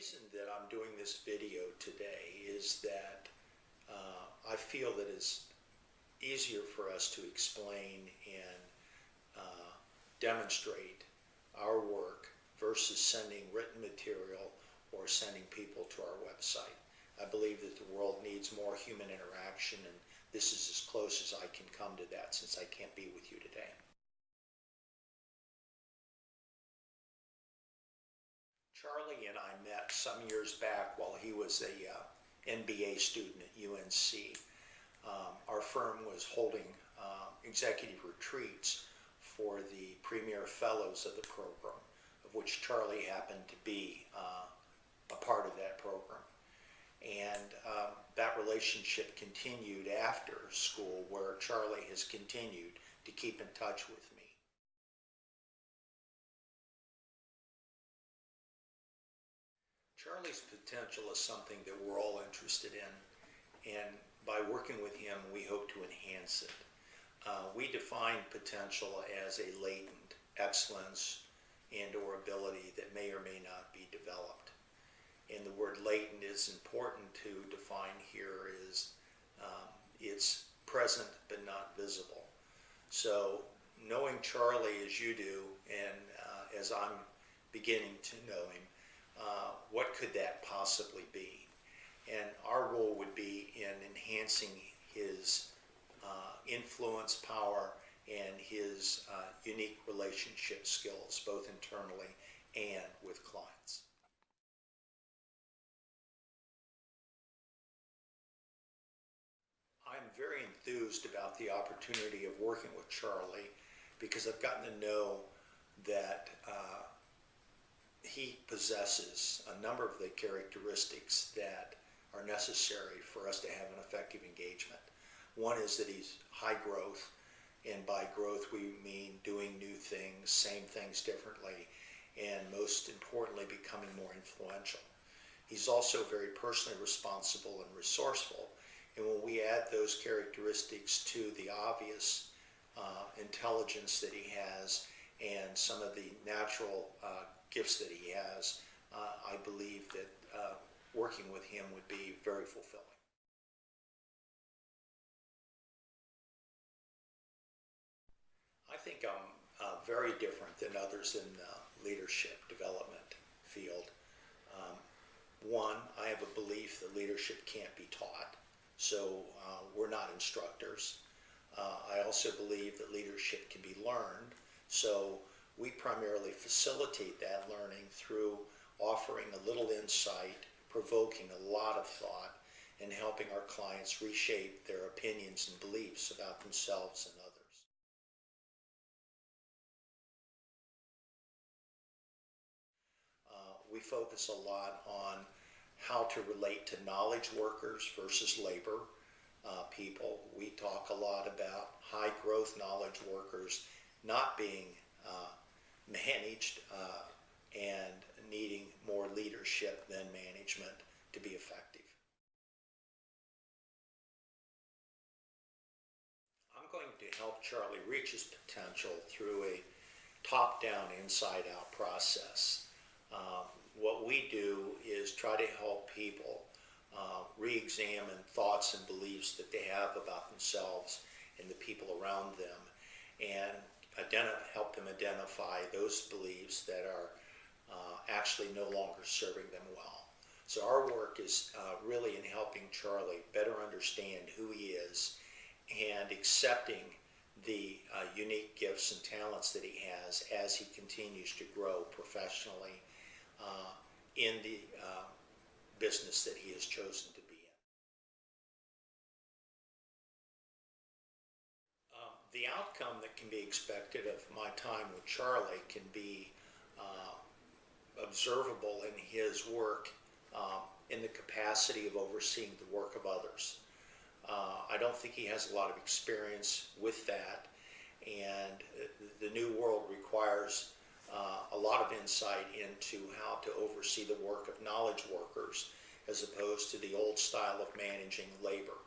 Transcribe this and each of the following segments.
reason that I'm doing this video today is that I feel that it's easier for us to explain and demonstrate our work versus sending written material or sending people to our website. I believe that the world needs more human interaction, and this is as close as I can come to that since I can't be with you today. Charlie and I met some years back while he was a MBA student at UNC. Our firm was holding executive retreats for the premier fellows of the program, of which Charlie happened to be a part of that program. And that relationship continued after school, where Charlie has continued to keep in touch with me. Charlie's potential is something that we're all interested in, and by working with him, we hope to enhance it. We define potential as a latent excellence and or ability that may or may not be developed. And the word latent is important to define here. Is it's present but not visible. So knowing Charlie as you do, and as I'm beginning to know him, what could that possibly be? And our role would be in enhancing his influence, power, and his unique relationship skills, both internally and with clients. I'm very enthused about the opportunity of working with Charlie because I've gotten to know that he possesses a number of the characteristics that are necessary for us to have an effective engagement. One is that he's high growth, and by growth we mean doing new things, same things differently, and most importantly becoming more influential. He's also very personally responsible and resourceful, and when we add those characteristics to the obvious intelligence that he has and some of the natural gifts that he has, I believe that working with him would be very fulfilling. I think I'm very different than others in the leadership development field. One, I have a belief that leadership can't be taught, so we're not instructors. I also believe that leadership can be learned, so we primarily facilitate that learning through offering a little insight, provoking a lot of thought, and helping our clients reshape their opinions and beliefs about themselves and others. We focus a lot on how to relate to knowledge workers versus labor people. We talk a lot about high growth knowledge workers not being managed and needing more leadership than management to be effective. I'm going to help Charlie reach his potential through a top-down, inside-out process. What we do is try to help people re-examine thoughts and beliefs that they have about themselves and the people around them, and help them identify those beliefs that are actually no longer serving them well. So our work is really in helping Charlie better understand who he is and accepting the unique gifts and talents that he has as he continues to grow professionally in the business that he has chosen to be in. The outcome that can be expected of my time with Charlie can be observable in his work in the capacity of overseeing the work of others. I don't think he has a lot of experience with that, and the new world requires a lot of insight into how to oversee the work of knowledge workers as opposed to the old style of managing labor.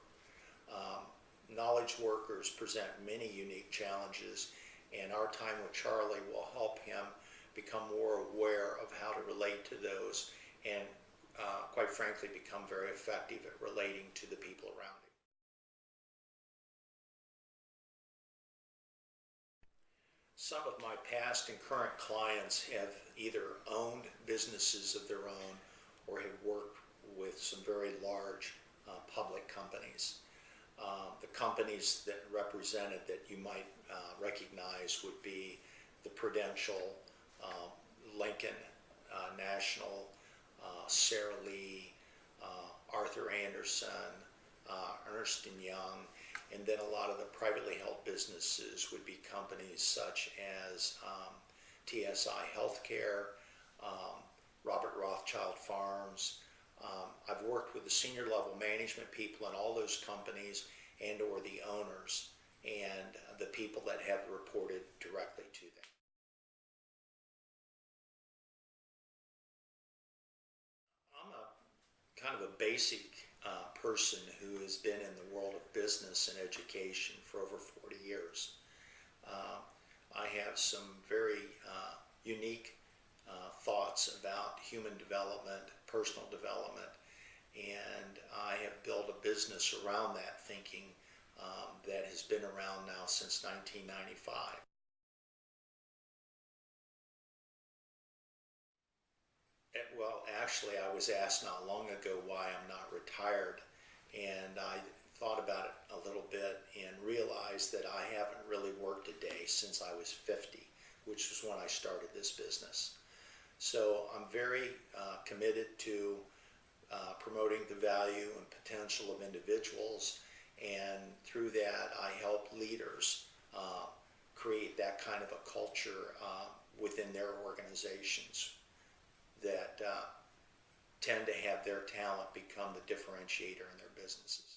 Knowledge workers present many unique challenges, and our time with Charlie will help him become more aware of how to relate to those and quite frankly, become very effective at relating to the people around him. Some of my past and current clients have either owned businesses of their own or have worked with some very large public companies. The companies that represented that you might recognize would be the Prudential, Lincoln National, Sara Lee, Arthur Anderson, Ernst & Young, and then a lot of the privately held businesses would be companies such as TSI Healthcare, Robert Rothschild Farms. I've worked with the senior level management people in all those companies and or the owners and the people that have reported directly to them. I'm a kind of a basic person who has been in the world of business and education for over 40 years. I have some very unique thoughts about human development, personal development, and I have built a business around that thinking that has been around now since 1995. Well, actually, I was asked not long ago why I'm not retired, and I thought about it a little bit and realized that I haven't really worked a day since I was 50, which was when I started this business. So I'm very committed to promoting the value and potential of individuals, and through that I help leaders create that kind of a culture within their organizations that tend to have their talent become the differentiator in their businesses.